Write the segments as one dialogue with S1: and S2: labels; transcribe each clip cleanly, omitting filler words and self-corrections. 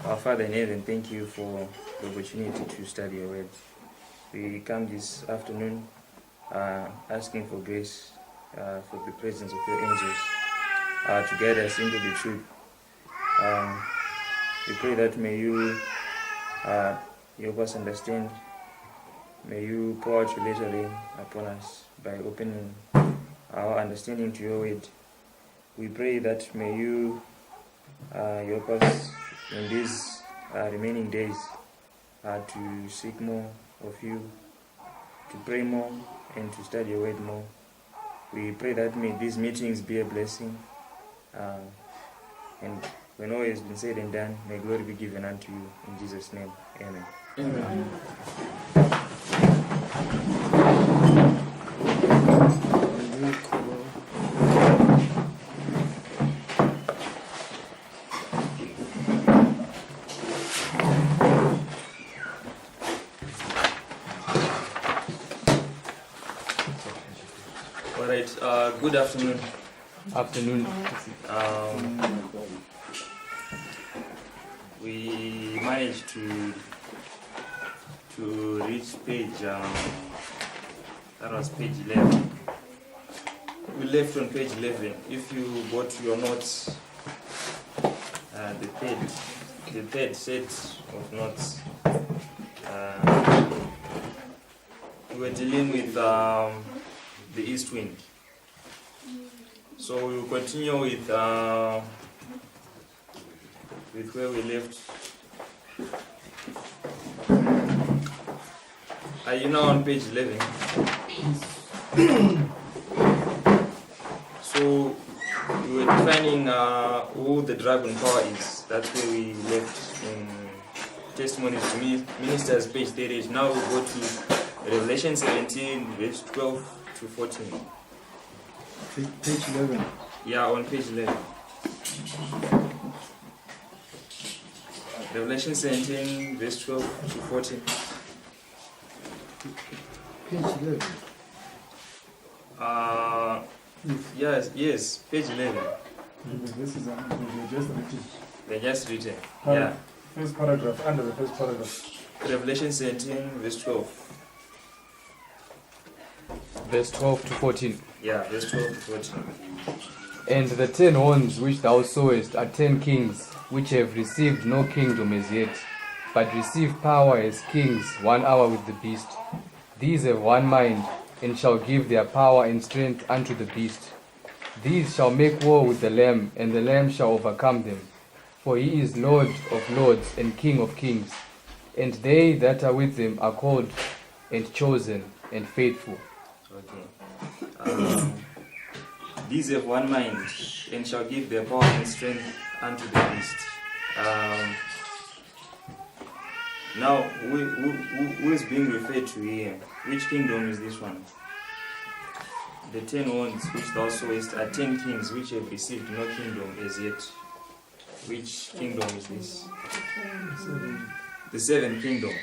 S1: Our Father in heaven, thank you for the opportunity to study your word. We come this afternoon asking for grace for the presence of your angels to guide us into the truth. We pray that may you help us understand. May you pour out your later rain upon us by opening our understanding to your word. We pray that may you help us in these remaining days to seek more of you, to pray more, and to study your word more. We pray that may these meetings be a blessing, and when all has been said and done, may glory be given unto you. In Jesus' name, amen.
S2: Amen.
S1: All right. Good afternoon.
S2: Afternoon.
S1: We managed to reach page, that was page 11. We left on page 11. If you go to your notes, the third set of notes, we were dealing with the east wind. So we will continue with where we left. Are you now on page 11? So we were defining who the dragon power is. That's where we left in Testimonies to Ministers, page 38. Now we go to Revelation 17, verse 12 to 14.
S3: Page 11.
S1: Yeah, on page 11. Revelation 17, verse 12 to 14.
S3: Page 11.
S1: Yes, page 11.
S3: This is just written.
S1: They're just written. Yeah.
S3: First paragraph, under the first paragraph.
S1: Revelation 17, verse 12.
S2: Verse 12 to 14.
S1: Yeah, verse 12 to 14.
S2: And the 10 horns which thou sawest are 10 kings, which have received no kingdom as yet, but receive power as kings 1 hour with the beast. These have one mind, and shall give their power and strength unto the beast. These shall make war with the Lamb, and the Lamb shall overcome them. For he is Lord of lords and King of kings, and they that are with him are called and chosen and faithful.
S1: Okay. These have one mind, and shall give their power and strength unto the beast. Now, who is being referred to here? Which kingdom is this one? The 10 horns which thou sawest are 10 kings which have received no kingdom as yet. Which kingdom is this? The 7th kingdom.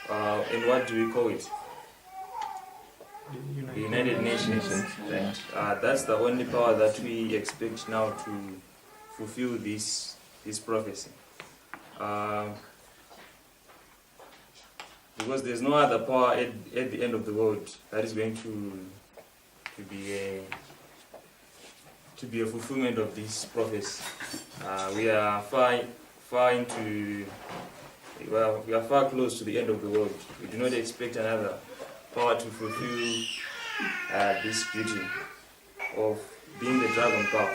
S1: And what do we call it? The United Nations. Right? That's the only power that we expect now to fulfill this prophecy. Because there's no other power at the end of the world that is going to be a fulfillment of this prophecy. We are we are far close to the end of the world. We do not expect another power to fulfill this duty of being the dragon power.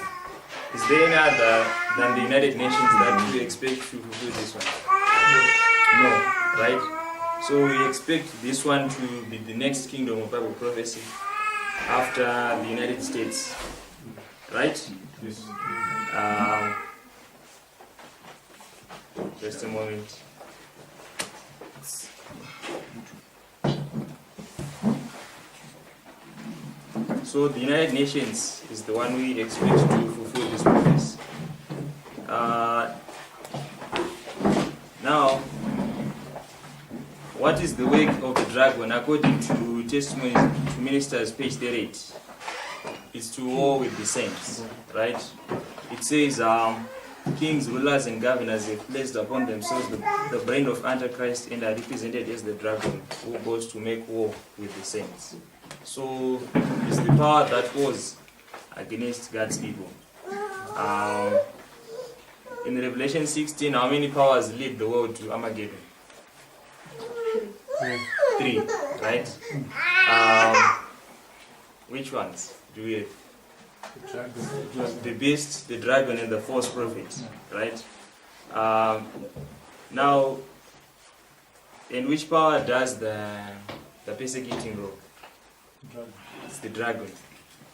S1: Is there any other than the United Nations that we expect to fulfill this one? No, right? So we expect this one to be the next kingdom of Bible prophecy after the United States, right?
S3: Yes.
S1: Just a moment. So the United Nations is the one we expect to fulfill this purpose. Now, what is the work of the dragon according to Testimonies to Ministers, page 38? It's to war with the saints, right? it says, kings, rulers, and governors have placed upon themselves the brain of Antichrist and are represented as the dragon who goes to make war with the saints. So it's the power that wars against God's people. In Revelation 16, how many powers lead the world to Armageddon? 3, right? Which ones do we have? The beast, the dragon, and the false prophet, right? Now, in which power does the persecuting role? It's the dragon.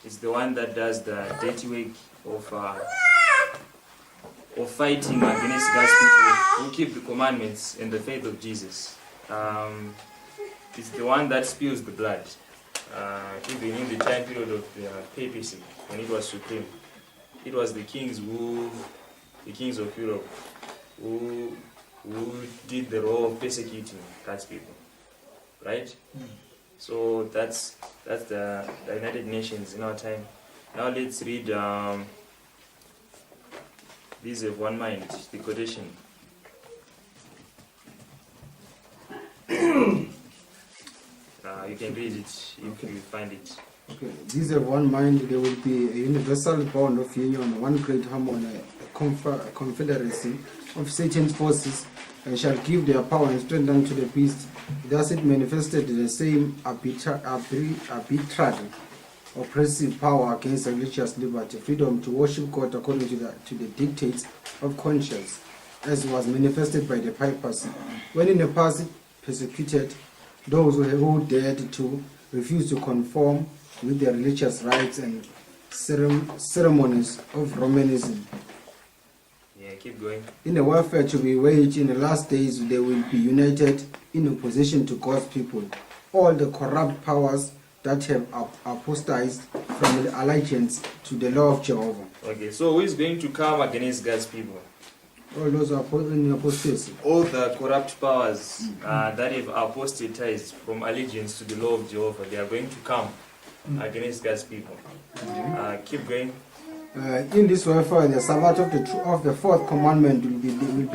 S1: It's the one that does the dirty work of fighting against God's people who keep the commandments and the faith of Jesus. It's the one that spills the blood. Even in the time period of the papacy, when it was supreme, it was the kings of Europe, who did the role of persecuting God's people, right? So that's the United Nations in our time. Now let's read These Have One Mind, the quotation. You can read it if you find it.
S4: Okay. These have one mind. There will be a universal bond of union, one great harmony, a confederacy of Satan's forces, and shall give their power and strength unto the beast. Thus it manifested the same arbitrary, oppressive power against religious liberty, freedom to worship God according to the dictates of conscience, as was manifested by the papacy, when in the past it persecuted those who dared to refuse to conform with the religious rites and ceremonies of Romanism.
S1: Yeah, keep going.
S4: In the warfare to be waged in the last days, they will be united in opposition to God's people. All the corrupt powers that have apostatized from the allegiance to the law of Jehovah.
S1: Okay, so who is going to come against God's people?
S4: All those are in apostasy.
S1: All the corrupt powers that have apostatized from allegiance to the law of Jehovah, they are going to come against God's people. Keep going.
S4: In this warfare, the Sabbath of the fourth commandment will be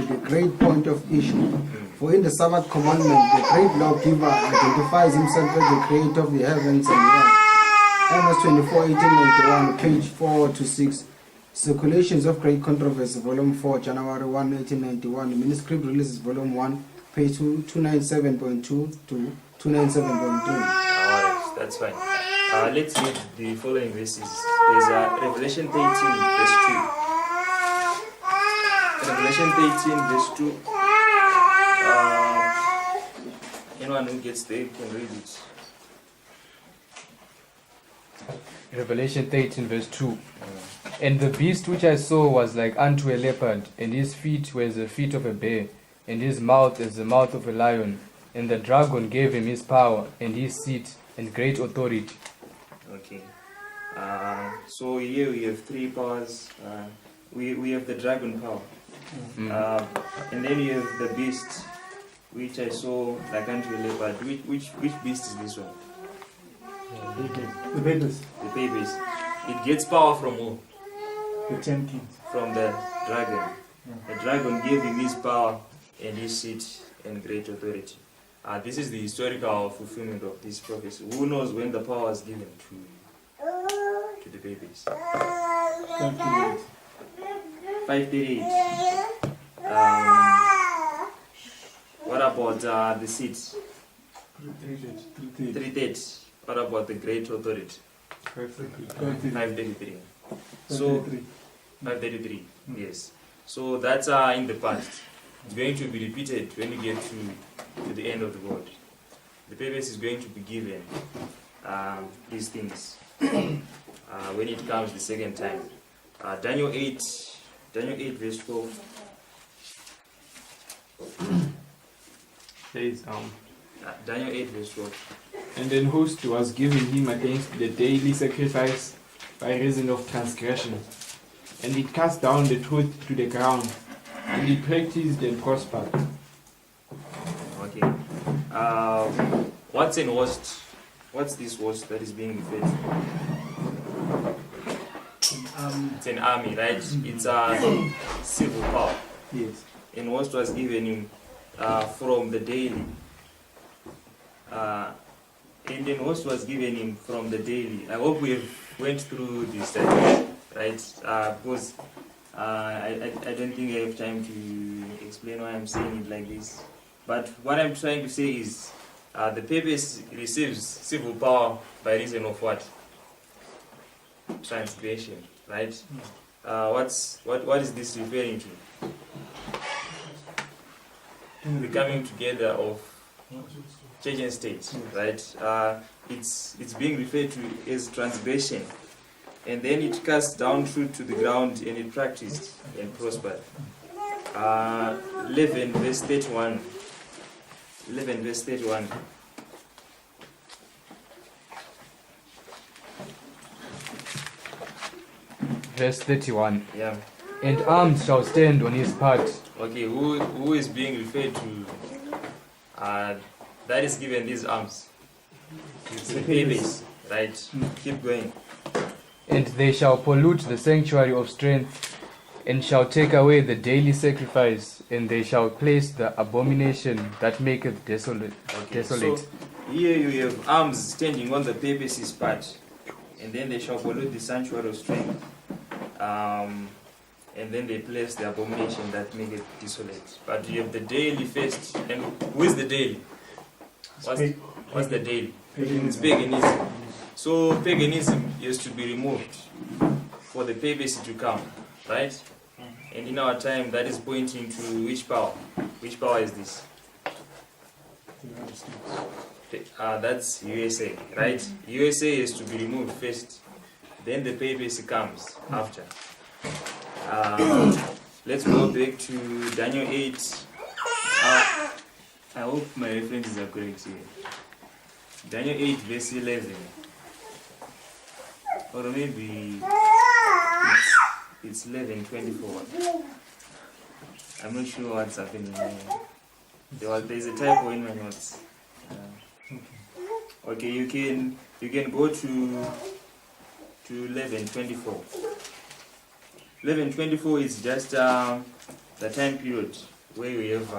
S4: the great point of issue. For in the Sabbath commandment, the great lawgiver identifies himself as the creator of the heavens and the earth. Amos 24, 1891, page 4 to 6. Circulations of Great Controversy, Volume 4, January 1, 1891. The Manuscript Releases, Volume 1, page 297.2 to 297.3.
S1: Alright, that's fine. Let's read the following verses. There's Revelation 13, verse 2. Revelation 13, verse 2. Anyone who gets there can read it.
S2: Revelation 13 verse 2. And the beast which I saw was like unto a leopard, and his feet were as the feet of a bear, and his mouth as the mouth of a lion. And the dragon gave him his power, and his seat, and great authority.
S1: Okay. So here we have 3 powers. We have the dragon power. And then you have the beast, which I saw like unto a leopard. Which beast is this one?
S3: The babies,
S1: The babies. It gets power from who?
S3: the 10 kings.
S1: From the dragon. The dragon gave him his power and his seat and great authority. This is the historical fulfillment of this prophecy. Who knows when the power was given to the babies? 538. What about the seat? 330. What about the great authority? 533. So 533. Yes. So that's in the past. It's going to be repeated when you get to the end of the world. The purpose is going to be given these things when it comes the second time. Daniel 8 verse 12.
S5: Says,
S1: Daniel 8 verse 12.
S5: and an host was given him against the daily sacrifice by reason of transgression. And it cast down the truth to the ground, and it practiced and prospered.
S1: Okay. What's an host? What's this host that is being referred to? it's an army, right? It's a civil power.
S3: Yes.
S1: And host was given him from the daily. And then host was given him from the daily. I hope we went through this, right? Because I don't think I have time to explain why I'm saying it like this. But what I'm trying to say is the purpose receives civil power by reason of what? Transgression, right? What is this referring to? The coming together of church and state, right? It's being referred to as transgression, and then it cast down truth to the ground, and it practiced and prospered. 11 verse 31. 11 verse 31.
S2: Verse 31.
S1: Yeah.
S2: And arms shall stand on his part.
S1: Okay, who is being referred to? That is given these arms. It's the babies, right? Keep going.
S2: And they shall pollute the sanctuary of strength, and shall take away the daily sacrifice, and they shall place the abomination that maketh desolate.
S1: Okay, so here you have arms standing on the papacy's part, and then they shall pollute the sanctuary of strength. And then they place the abomination that make it desolate. But you have the daily first, and who is the daily? What's the daily? It's paganism. So paganism is to be removed for the papacy to come, right? And in our time, that is pointing to which power? Which power is this? That's USA, right? USA is to be removed first, then the papacy comes after. Let's go back to Daniel 8. I hope my references are correct here. Daniel 8 verse 11. Or maybe it's 11:24. I'm not sure what's happening here. There's a typo in my notes. Okay, you can go to 11:24. 11:24 is just the time period where we have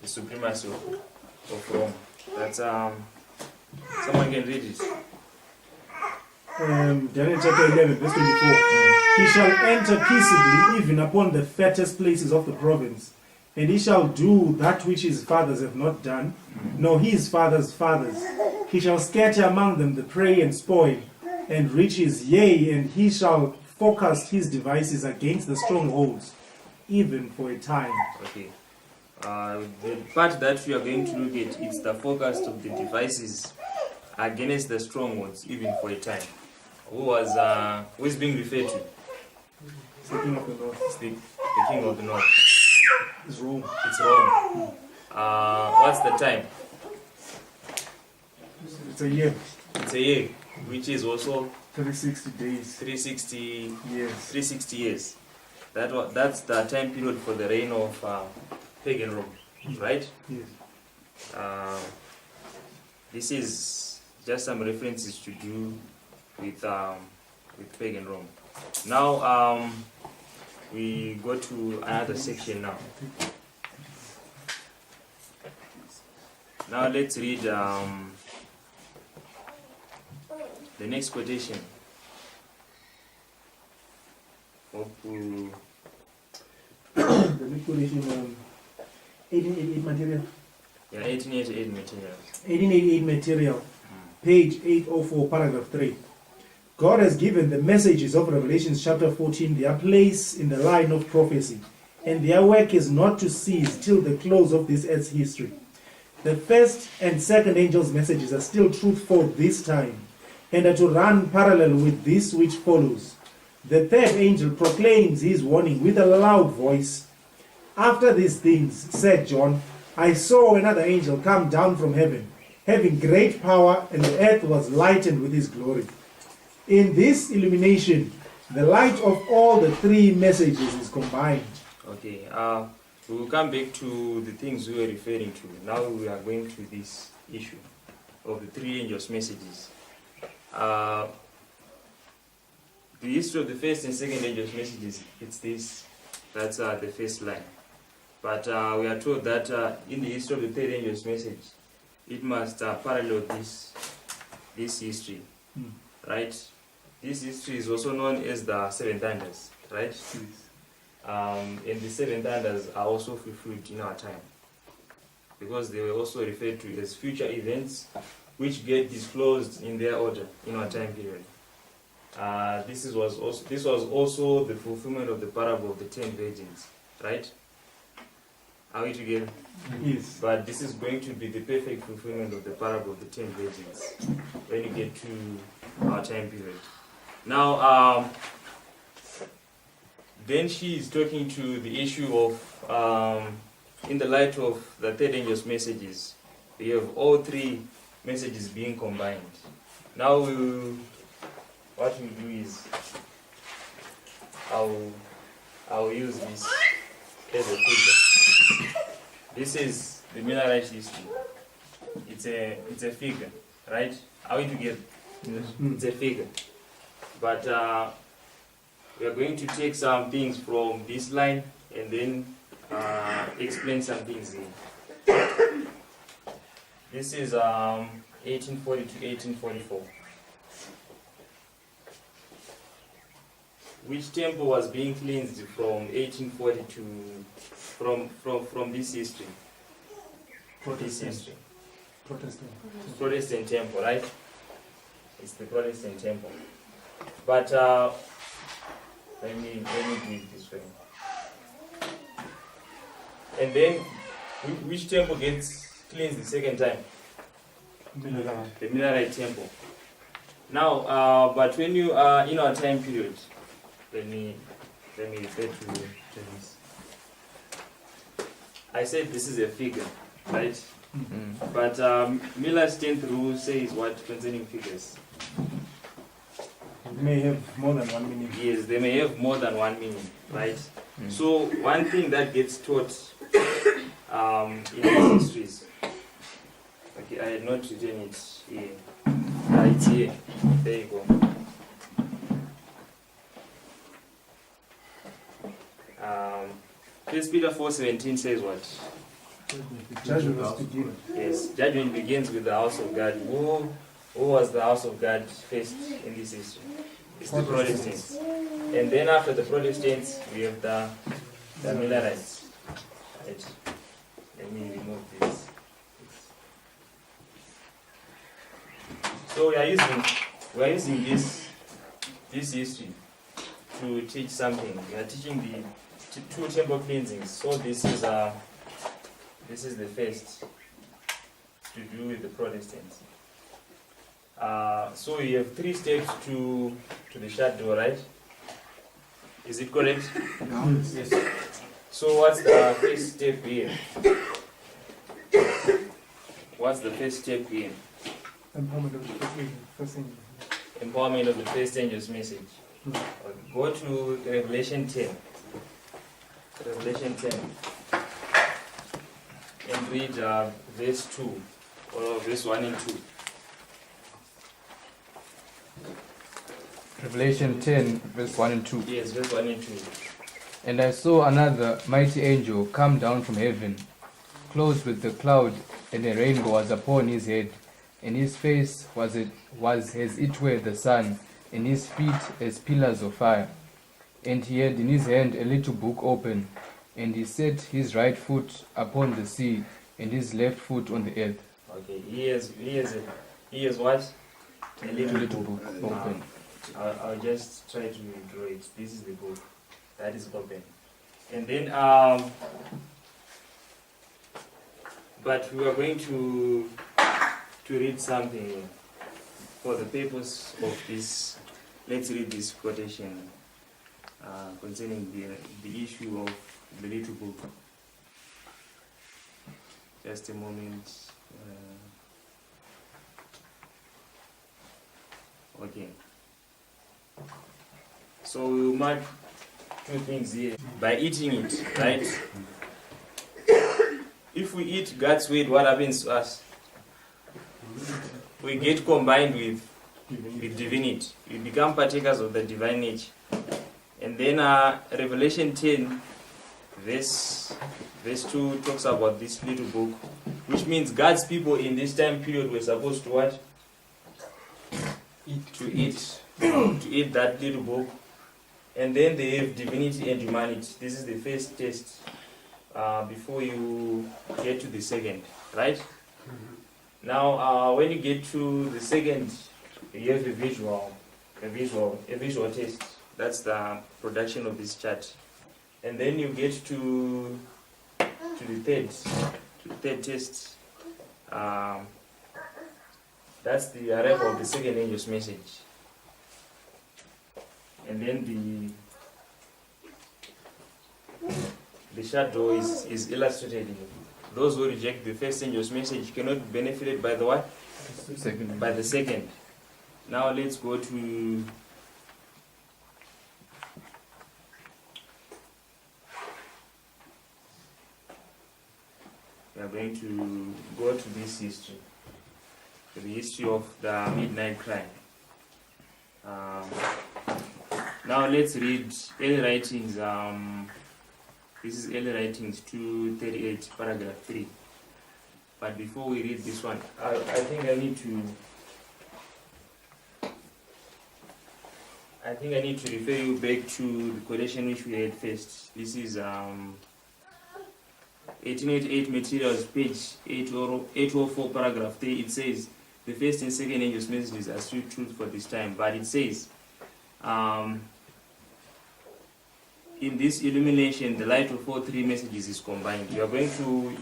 S1: the supremacy of Rome. That's someone can read it.
S3: Daniel chapter 11, verse 24. He shall enter peaceably even upon the fattest places of the province, and he shall do that which his fathers have not done, nor his fathers' fathers. He shall scatter among them the prey and spoil, and riches, yea, and he shall forecast his devices against the strongholds, even for a time.
S1: Okay. The part that we are going to look at is the forecast of the devices against the strongholds, even for a time. Who is being referred to?
S3: It's the king of the north.
S1: It's the king of the north.
S3: It's Rome.
S1: It's Rome. What's the time?
S3: It's a year.
S1: It's a year, which is also
S3: 360 days.
S1: 360
S3: Yes.
S1: 360 years. That's the time period for the reign of pagan Rome, right?
S3: Yes.
S1: This is just some references to do with pagan Rome. Now we go to another section now. Now let's read the next quotation.
S3: The next quotation, 1888 material.
S1: Yeah, 1888 material.
S3: 1888 material, page 804, paragraph 3. God has given the messages of Revelation chapter 14 their place in the line of prophecy, and their work is not to cease till the close of this earth's history. The first and second angels' messages are still truthful this time, and are to run parallel with this which follows. The third angel proclaims his warning with a loud voice. After these things, said John, I saw another angel come down from heaven, having great power, and the earth was lightened with his glory. In this illumination, the light of all the three messages is combined.
S1: Okay, we will come back to the things we were referring to. Now we are going to this issue of the three angels' messages. the history of the first and second angel's messages, it's this. That's the first line. But we are told that in the history of the third angel's message, it must parallel this history, right? This history is also known as the seven thunders, right? And the seven thunders are also fulfilled in our time, because they were also referred to as future events which get disclosed in their order in our time period. This was also the fulfillment of the parable of the 10 virgins, right? Are we together?
S3: Yes.
S1: But this is going to be the perfect fulfillment of the parable of the 10 virgins when you get to our time period. Now, then she is talking to the issue of, in the light of the third angel's messages, we have all three messages being combined. Now, what we do is, I'll use this as a figure. This is the Millerite history. It's a figure, right? Are we together?
S3: Yes.
S1: It's a figure. But we are going to take some things from this line and then explain some things here. This is 1840 to 1844. Which temple was being cleansed from 1840 to from this history? This history. Protestant temple, right? It's the Protestant temple. But let me do it this way. And then which temple gets cleansed the second time? The Millerite temple. Now, but when you are in our time period, let me refer to this. I said this is a figure, right? But Miller's 10th rule says what concerning figures?
S3: It may have more than one meaning.
S1: Yes, they may have more than one meaning, right? So one thing that gets taught in these histories, okay, I had not written it here. It's here. There you go. 1 Peter 4:17 says what?
S3: Judgment must begin.
S1: Yes, judgment begins with the house of God. Who was the house of God first in this history? It's the Protestants. And then after the Protestants, we have the Millerites. Right. Let me remove this. So we are using this history to teach something. We are teaching the two temple cleansings. So this is the first to do with the Protestants. So you have 3 steps to the shut door, right? Is it correct?
S4: No.
S1: Yes. So what's the first step here? What's the first step here?
S3: Empowerment of the first angel.
S1: Empowerment of the first angel's message. Go to Revelation 10. Revelation 10. And read verse 2 or verse 1 and 2.
S2: Revelation 10, verse 1 and 2.
S1: Yes, verse 1 and 2.
S2: And I saw another mighty angel come down from heaven, clothed with the cloud, and a rainbow was upon his head, and his face was as it were the sun, and his feet as pillars of fire. And he had in his hand a little book open, and he set his right foot upon the sea, and his left foot on the earth.
S1: Okay, he has what? A
S2: Little book open.
S1: I'll just try to draw it. This is the book that is open. And then, but we are going to read something for the purpose of this. Let's read this quotation concerning the issue of the little book. Just a moment. Okay. So we will mark 2 things here. By eating it, right? If we eat God's word, what happens to us? We get combined with You divine it. You become partakers of the divine nature. And then Revelation 10, verse 2 talks about this little book, which means God's people in this time period were supposed to what? To eat that little book. And then they have divinity and humanity. This is the first test before you get to the second, right? Now, when you get to the second, you have a visual test. That's the production of this chart. And then you get to the third test. That's the arrival of the second angel's message. And then the shadow is illustrated here. Those who reject the first angel's message cannot be benefited by the what? By the second. Now let's go to we are going to go to this history, to the history of the midnight cry. Now let's read early writings. This is early writings 238, paragraph 3. But before we read this one, I think I need to refer you back to the quotation which we had first. This is 1888 materials, page 804, paragraph 3. It says, the first and second angel's messages are still truth for this time. But it says, in this illumination, the light of all three messages is combined. We are going to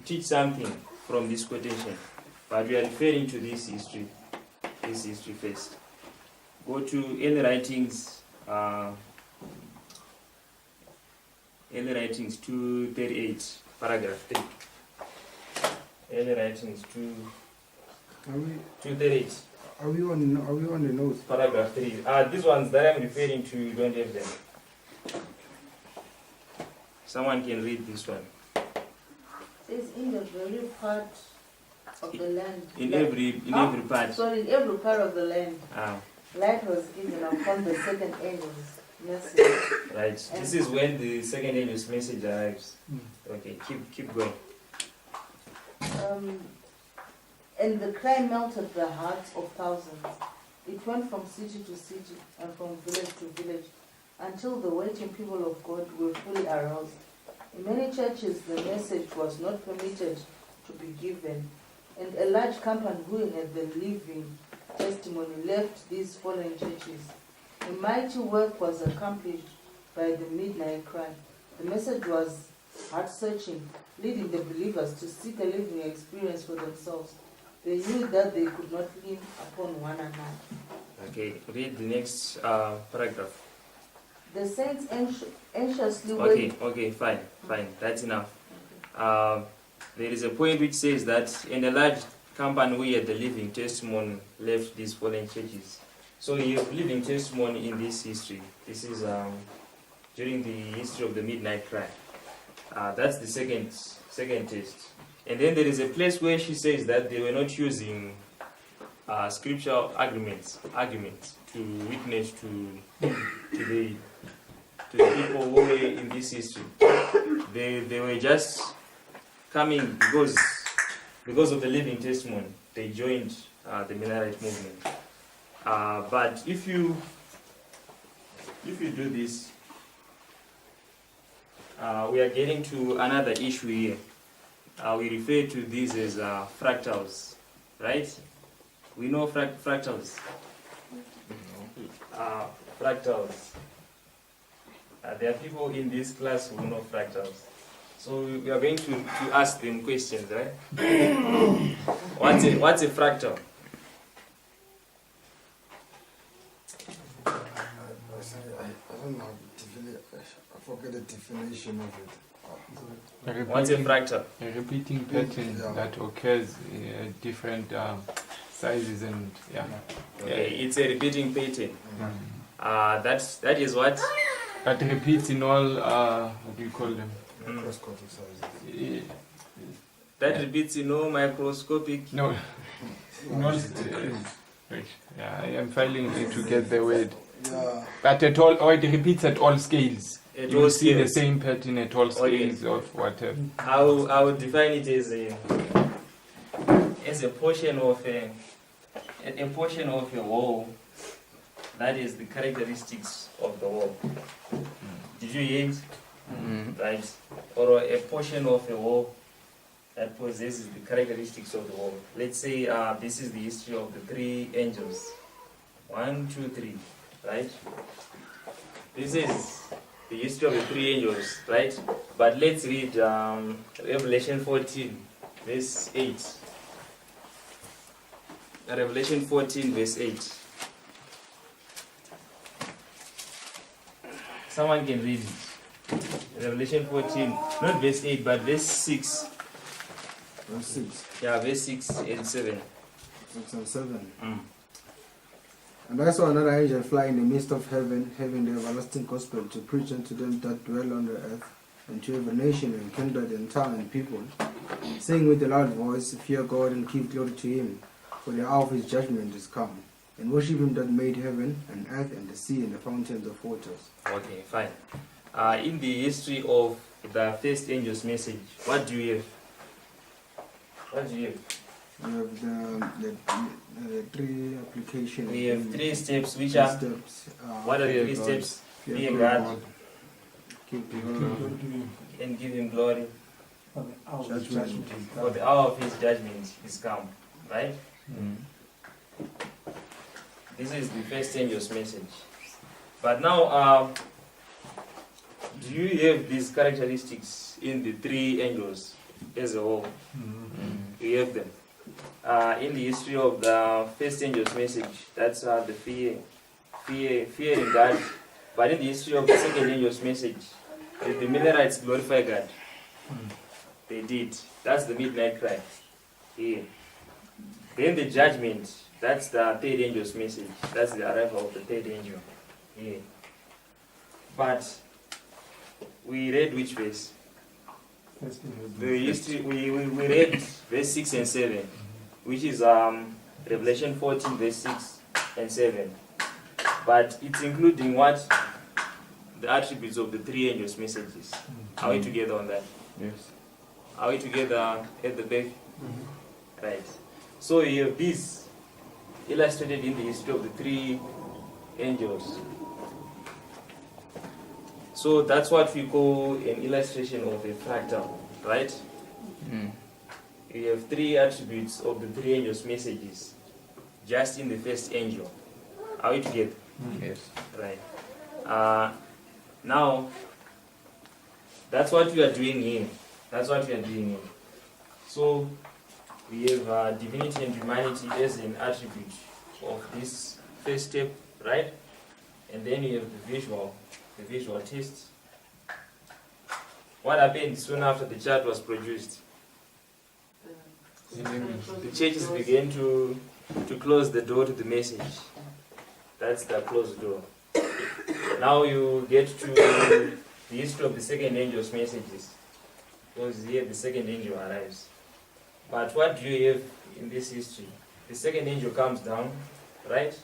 S1: teach something from this quotation, but we are referring to this history first. Go to early writings 238, paragraph 3. Early writings 238.
S4: Are we on the notes?
S1: Paragraph 3. These ones that I'm referring to, you don't have them. Someone can read this one.
S6: It says in the very part of the land.
S1: In every part.
S6: Sorry, in every part of the land. Light was given upon the second angel's message.
S1: Right. This is when the second angel's message arrives. Okay, keep going.
S6: And the cry melted the hearts of thousands. It went from city to city and from village to village until the waiting people of God were fully aroused. In many churches, the message was not permitted to be given, and a large company who had the living testimony left these fallen churches. A mighty work was accomplished by the midnight cry. The message was heart-searching, leading the believers to seek a living experience for themselves. They knew that they could not live upon one another.
S1: Okay, read the next paragraph.
S6: The saints anxiously waited.
S1: Okay, fine, that's enough. There is a point which says that in a large company we had the living testimony left these fallen churches. So you have living testimony in this history. This is during the history of the midnight cry. That's the second test. And then there is a place where she says that they were not using scriptural arguments to witness to the people who were in this history. They were just coming because of the living testimony. They joined the Mennonite movement. But if you do this, we are getting to another issue here. We refer to these as fractals, right? We know fractals. Fractals. There are people in this class who know fractals. So we are going to ask them questions, right? What's a fractal?
S4: I don't know. I forget the definition of it.
S1: What's a fractal?
S5: A repeating pattern that occurs in different sizes and
S1: It's a repeating pattern. That is what?
S5: That repeats in all what do you call them?
S4: Microscopic sizes.
S1: That repeats in all microscopic.
S5: No. Wait, yeah, I am failing to get the word.
S4: Yeah.
S5: But at all, or it repeats at all scales.
S1: At
S5: You
S1: all
S5: will see the
S1: scales.
S5: same pattern at all
S1: Oh, yes.
S5: scales of whatever.
S1: I would define it as a portion of a wall. That is the characteristics of the wall. Did you hear it? Right? Or a portion of a wall that possesses the characteristics of the wall. Let's say this is the history of the three angels. 1, 2, 3. Right? This is the history of the three angels, right? But let's read Revelation 14, verse 8. Revelation 14, verse 8. Someone can read it. Revelation 14, not verse 8, but verse 6.
S4: Verse 6,
S1: Yeah, verse 6 and 7.
S4: 6 and 7.
S1: Mm.
S4: And I saw another angel fly in the midst of heaven, having the everlasting gospel to preach unto them that dwell on the earth, and to every nation and kindred and tongue and people, saying with a loud voice, Fear God and give glory to him, for the hour of his judgment is come, and worship him that made heaven and earth and the sea and the fountains of waters.
S1: Okay, fine. In the history of the first angel's message, what do you have? What do you have?
S4: We have the three applications.
S1: We have three steps, which
S4: Three
S1: are,
S4: steps.
S1: what are the
S5: fear
S1: three
S5: God.
S1: steps?
S4: Fear
S1: Fear
S4: God,
S1: God
S4: keep
S1: and give him glory,
S4: judgment.
S1: for the hour of his judgment is come. Right? This is the first angel's message. But now, do you have these characteristics in the three angels as a whole? You have them. In the history of the first angel's message, that's the fearing God. But in the history of the second angel's message, the Millerites glorify God. They did. That's the midnight cry. Yeah. Then the judgment, that's the third angel's message. That's the arrival of the third angel. Yeah. But we read which verse? The history, we read verse 6 and 7, which is Revelation 14, verse 6 and 7. But it's including what? The attributes of the three angels' messages. Are we together on that?
S5: Yes.
S1: Are we together at the back? Right. So you have this illustrated in the history of the three angels. So that's what we call an illustration of a fractal, right? You have three attributes of the three angels' messages just in the first angel. Are we together?
S5: Yes.
S1: Right. Now, that's what we are doing here. That's what we are doing here. So, we have divinity and humanity as an attribute of this first step, right? And then you have the visual test. What happened soon after the chart was produced? The churches began to close the door to the message. That's the closed door. Now you get to the history of the second angel's messages. Because here the second angel arrives. But what do you have in this history? The second angel comes down, right?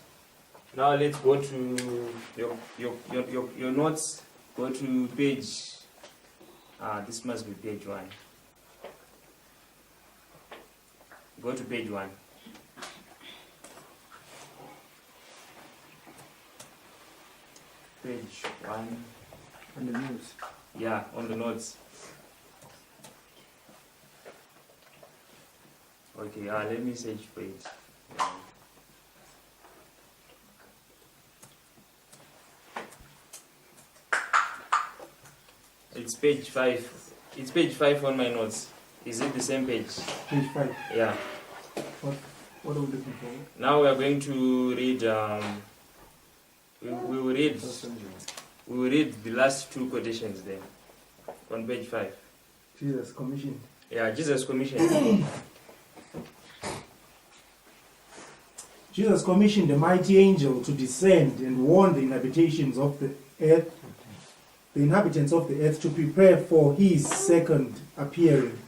S1: Now let's go to your notes. Go to page. This must be page 1. Go to page 1. Page 1.
S4: On the news.
S1: Yeah, on the notes. Okay, let me search for it. It's page 5. It's page 5 on my notes. Is it the same page?
S3: Page 5.
S1: Yeah.
S3: What are we looking for?
S1: Now we are going to read. We will read. We will read the last two quotations there on page 5.
S3: Jesus commissioned.
S1: Yeah, Jesus commissioned.
S3: Jesus commissioned the mighty angel to descend and warn the inhabitations of the earth, the inhabitants of the earth, to prepare for his second appearing.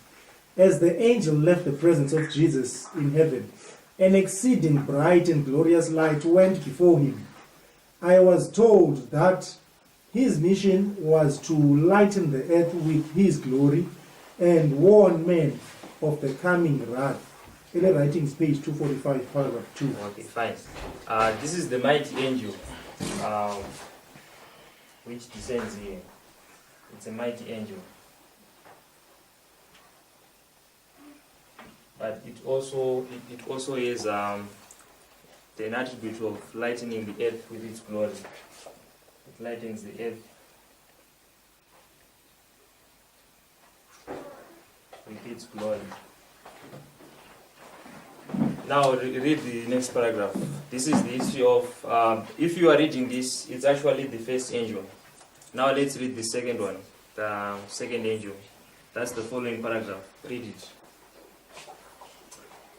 S3: As the angel left the presence of Jesus in heaven, An exceeding bright and glorious light went before him. I was told that his mission was to lighten the earth with his glory and warn men of the coming wrath. Early Writings, page 245, paragraph 2.
S1: Okay, fine. This is the mighty angel which descends here. It's a mighty angel. But it also is the attribute of lightening the earth with its glory. It lightens the earth with its glory. Now read the next paragraph. This is the history of, if you are reading this, it's actually the first angel. Now let's read the second one, the second angel. That's the following paragraph. Read it.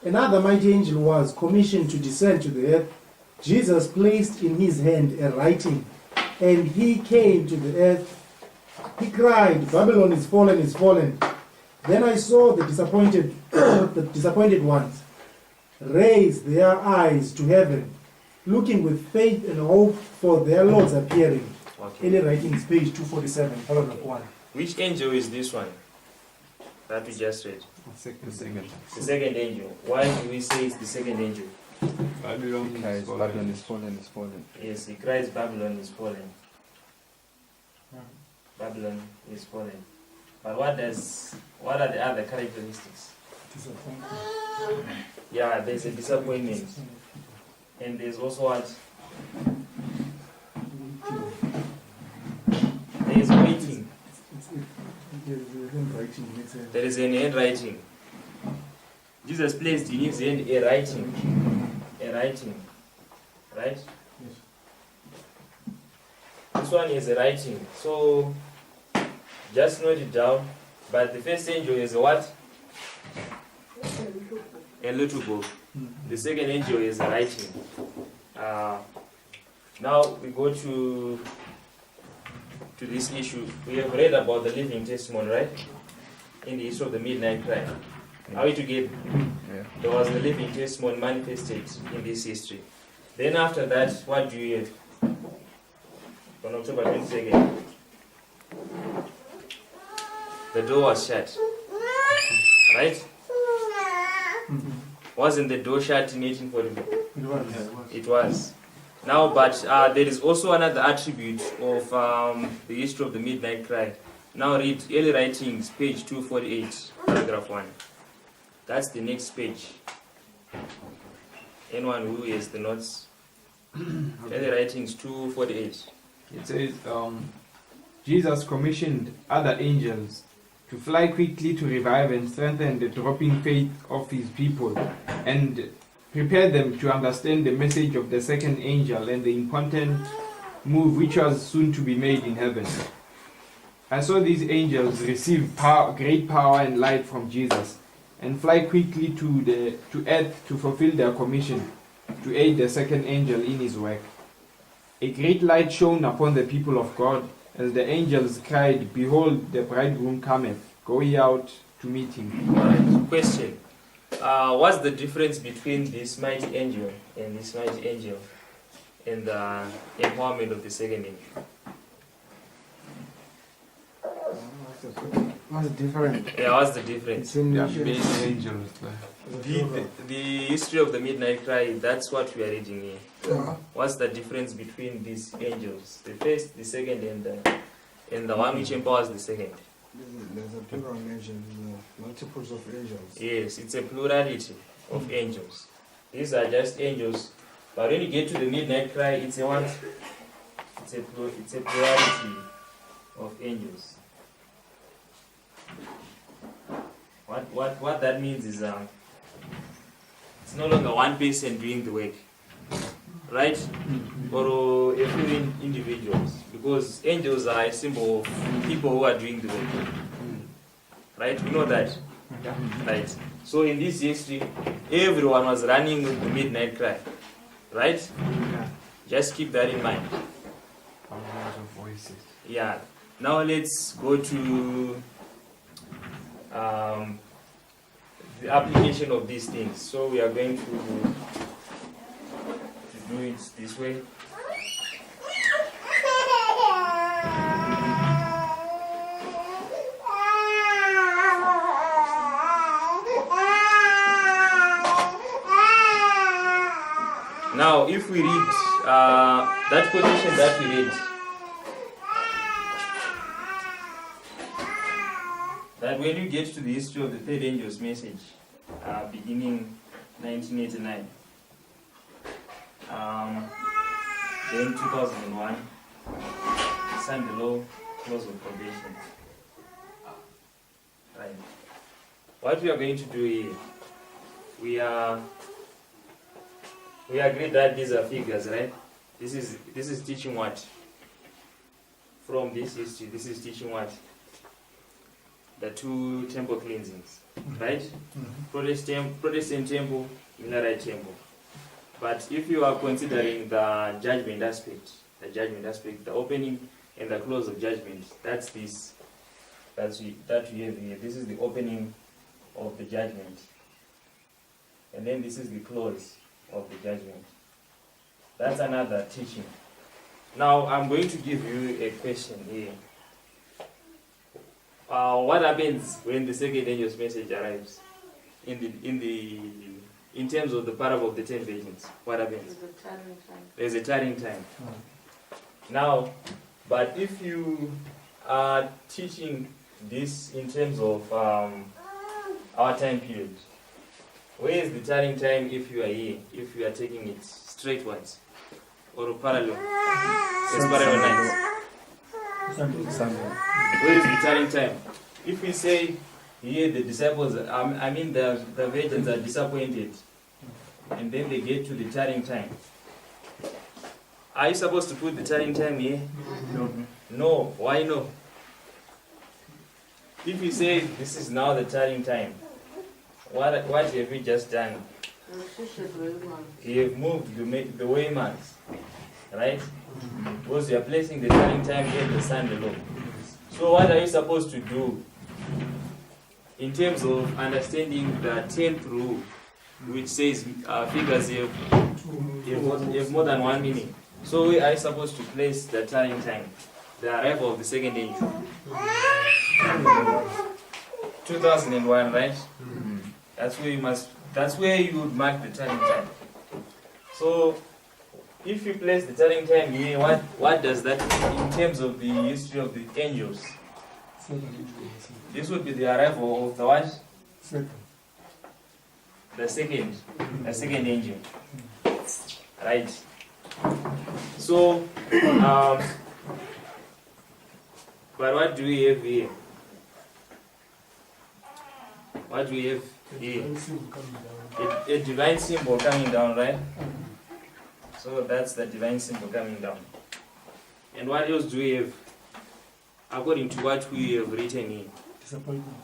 S3: Another mighty angel was commissioned to descend to the earth. Jesus placed in his hand a writing, and he came to the earth. He cried, "Babylon is fallen, is fallen." Then I saw the disappointed ones raise their eyes to heaven, looking with faith and hope for their Lord's appearing.
S1: Okay.
S3: Early Writings, page 247, paragraph 1.
S1: Which angel is this one that we just read?
S2: Second.
S1: The second angel. Why do we say it's the second angel?
S5: Babylon
S2: Guys,
S5: is fallen.
S2: Babylon is fallen, is fallen.
S1: Yes, he cries, Babylon is fallen. Babylon is fallen. But what are the other characteristics? Yeah, there's a disappointment. And there's also what? There is waiting. There is an handwriting. Jesus placed in his hand a writing. A writing. Right? This one is a writing. So just note it down. But the first angel is a what? A little book. The second angel is a writing. Now we go to this issue. We have read about the living testimony, right? In the issue of the midnight cry. Are we together?
S2: Yeah.
S1: There was the living testimony manifested in this history. Then after that, what do you have? On October 22nd, the door was shut. Right? Wasn't the door shut in 1844? It was. Now, but there is also another attribute of the history of the midnight cry. Now read Early Writings, page 248, paragraph 1. That's the next page. Anyone who has the notes? Early Writings 248.
S5: It says, Jesus commissioned other angels to fly quickly to revive and strengthen the dropping faith of his people and prepare them to understand the message of the second angel and the important move which was soon to be made in heaven. I saw these angels receive great power and light from Jesus and fly quickly to earth to fulfill their commission to aid the second angel in his work. A great light shone upon the people of God as the angels cried, "Behold, the bridegroom cometh, go ye out to meet him."
S1: Alright, question. What's the difference between this mighty angel and this mighty angel in the empowerment of the second angel?
S4: What's different?
S1: Yeah, what's the difference?
S4: Between
S5: They are
S4: missions?
S5: many angels.
S1: The history of the midnight cry, that's what we are reading here.
S4: Yeah.
S1: What's the difference between these angels? The first, the second, and the one which empowers the second?
S7: There's a plural mention, multiples of angels.
S1: Yes, it's a plurality of angels. These are just angels. But when you get to the midnight cry, it's a what? It's a plurality of angels. What that means is it's no longer one person doing the work, right? Or a few individuals, because angels are a symbol of people who are doing the work, right? We know that, right? So in this history, everyone was running with the midnight cry, right? Just keep that in mind.
S5: Thousands of voices.
S1: Yeah. Now let's go to the application of these things. So we are going to do it this way. Now, if we read that quotation that we read, that when you get to the history of the third angel's message, beginning 1989, then 2001, signed the law, close of probation. Right. What we are going to do here, we agreed that these are figures, right? This is teaching what? From this history, this is teaching what? The two temple cleansings, right? Protestant temple, Millerite temple. But if you are considering the judgment aspect, the opening and the close of judgment, that's this, that we have here. This is the opening of the judgment. And then this is the close of the judgment. That's another teaching. Now I'm going to give you a question here. What happens when the second angel's message arrives? In terms of the parable of the 10 virgins, what happens? There's a turning time. Now, but if you are teaching this in terms of our time period, where is the turning time if you are here? If you are taking it straightwards or parallel? It's parallel lines. Where is the turning time? If we say here the disciples, the virgins are disappointed, and then they get to the turning time. Are you supposed to put the turning time here? No. Why no? If you say this is now the turning time, what have you just done? You have moved the waymarks, right? Because you are placing the turning time here, the sun below. So what are you supposed to do in terms of understanding the 10th rule, which says figures have more than one meaning? So we are supposed to place the turning time, the arrival of the second angel. 2001, right? That's where you would mark the turning time. So if you place the turning time here, what does that mean in terms of the history of the angels? This would be the arrival of the what? The second angel. Right. So, but what do we have here? What do we have here? A divine symbol coming down, right? So that's the divine symbol coming down. And what else do we have? According to what we have written here.
S3: Disappointment.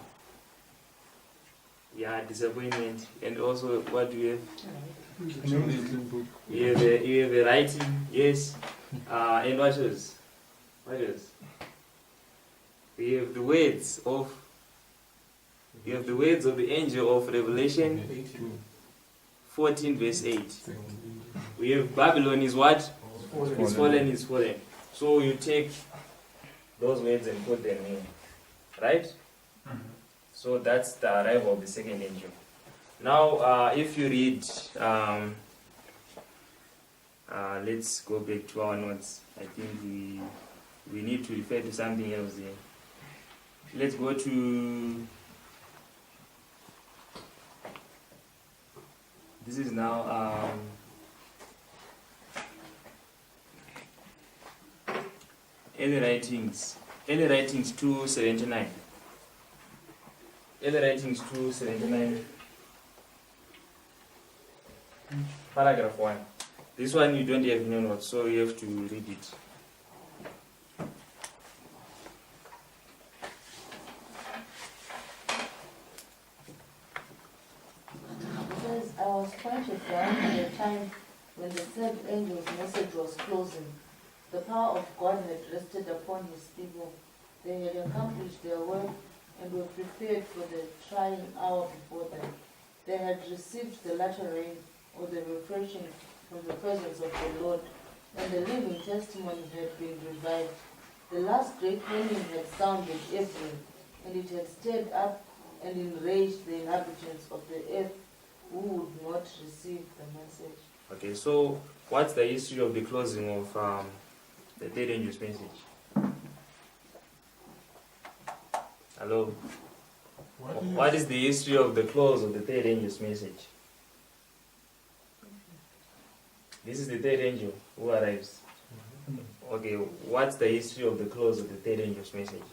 S1: Yeah, disappointment. And also what do we have? You have a writing, yes. And what else? What else? We have the words of the angel of Revelation 14 verse 8. We have Babylon is what? Is fallen. So you take those words and put them in. Right? So that's the arrival of the second angel. Now, if you read, let's go back to our notes. I think we need to refer to something else here. Let's go to, this is now, early writings 279. Early writings 279. Paragraph 1. This one you don't have no notes, so you have to read it.
S6: It says, I was pointed down at the time when the third angel's message was closing. The power of God had rested upon his people. They had accomplished their work and were prepared for the trying hour before them. they had received the latter rain, or the refreshing from the presence of the Lord, and the living testimony had been revived. The last great warning had sounded everywhere, and it had stirred up and enraged the inhabitants of the earth who would not receive the message.
S1: Okay, so what's the history of the closing of the third angel's message? Hello? What is the history of the close of the third angel's message? This is the third angel who arrives. Okay, what's the history of the close of the third angel's message?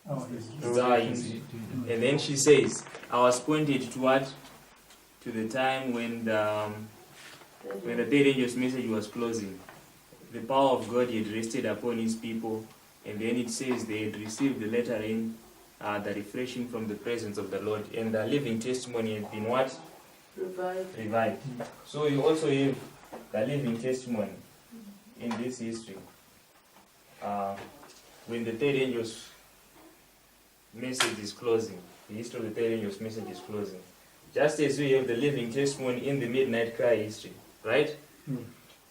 S1: It's our history. And then she says, I was pointed to what? To the time when the third angel's message was closing. The power of God had rested upon his people, and then it says they had received the letter in the refreshing from the presence of the Lord, and the living testimony had been what? Revived. So you also have the living testimony in this history. When the third angel's message is closing, the history of the third angel's message is closing. Just as we have the living testimony in the midnight cry history, right?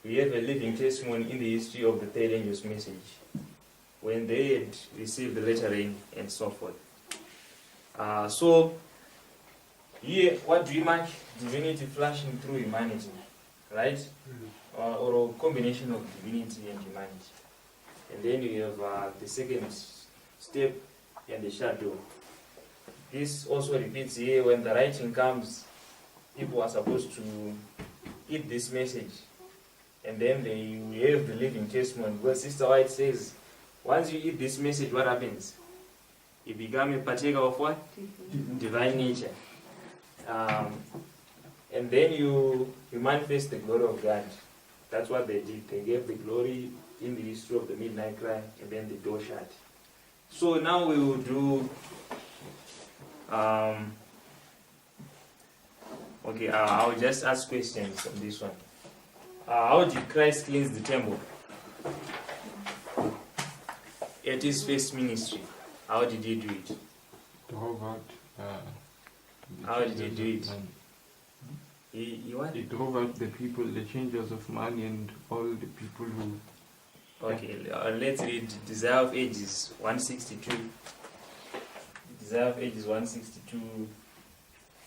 S1: We have a living testimony in the history of the third angel's message, when they had received the letter rain and so forth. So, here, what do we mark? Divinity flashing through humanity, right? Or a combination of divinity and humanity. And then you have the second step and the shadow. This also repeats here when the writing comes, people are supposed to eat this message. And then they have the living testimony. Because Sister White says, once you eat this message, what happens? You become a partaker of what? Divine nature. And then you manifest the glory of God. That's what they did. They gave the glory in the history of the midnight cry, and then the door shut. So now we will do okay, I'll just ask questions on this one. How did Christ cleanse the temple? At his first ministry, how did he do it?
S5: Drove out.
S1: How did he do it? He what?
S5: He drove out the people, the changers of money, and all the people who.
S1: Okay, let's read Desire of Ages 162. Desire of Ages 162,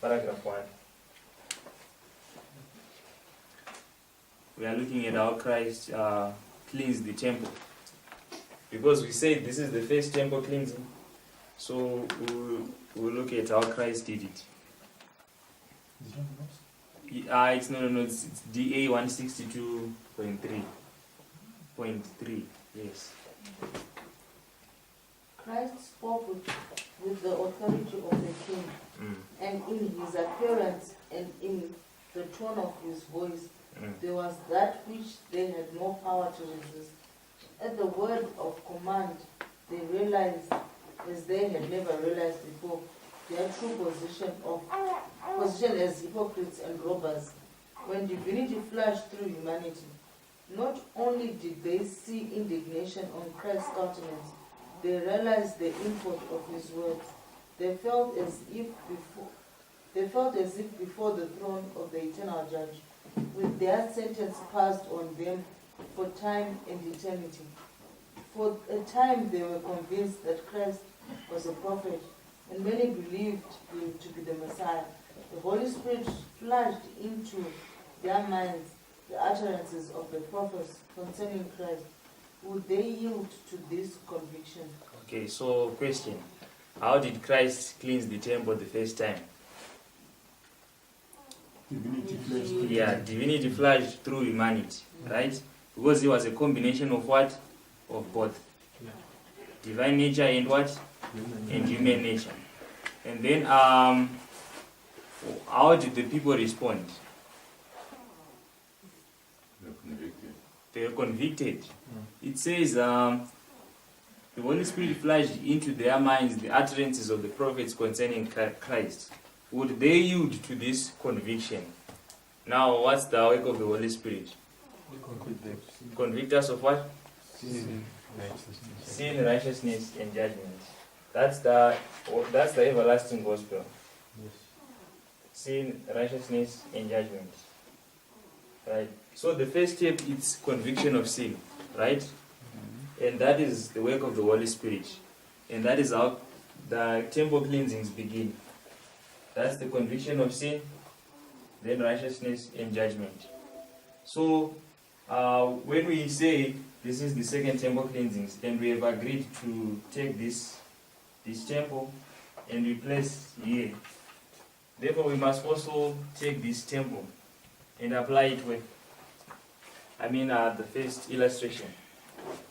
S1: paragraph 1. We are looking at how Christ cleansed the temple. Because we said this is the first temple cleansing. So we'll look at how Christ did it. It's DA 162.3. Yes.
S6: Christ spoke with the authority of the king, and in his appearance and in the tone of his voice, there was that which they had no power to resist. At the word of command, they realized, as they had never realized before, their true position as hypocrites and robbers. When divinity flashed through humanity, not only did they see indignation on Christ's countenance, they realized the import of his words. They felt as if before the throne of the eternal judge, with their sentence passed on them for time and eternity. For a time they were convinced that Christ was a prophet, and many believed him to be the Messiah. The Holy Spirit flashed into their minds the utterances of the prophets concerning Christ. Would they yield to this conviction?
S1: Okay, so question. How did Christ cleanse the temple the first time? Divinity flashed through humanity, right? Because it was a combination of what? Of both. Divine nature and what? And human nature. And then, how did the people respond? They were convicted. It says, the Holy Spirit flashed into their minds the utterances of the prophets concerning Christ. Would they yield to this conviction? Now, what's the work of the Holy Spirit? Convict us of what? Sin, righteousness, and judgment. That's the everlasting gospel. sin, righteousness, and judgment. Right. So the first step is conviction of sin, right? And that is the work of the Holy Spirit. And that is how the temple cleansings begin. That's the conviction of sin, then righteousness and judgment. So when we say this is the second temple cleansings, and we have agreed to take this temple and replace here, therefore we must also take this temple and apply it where? I mean the first illustration.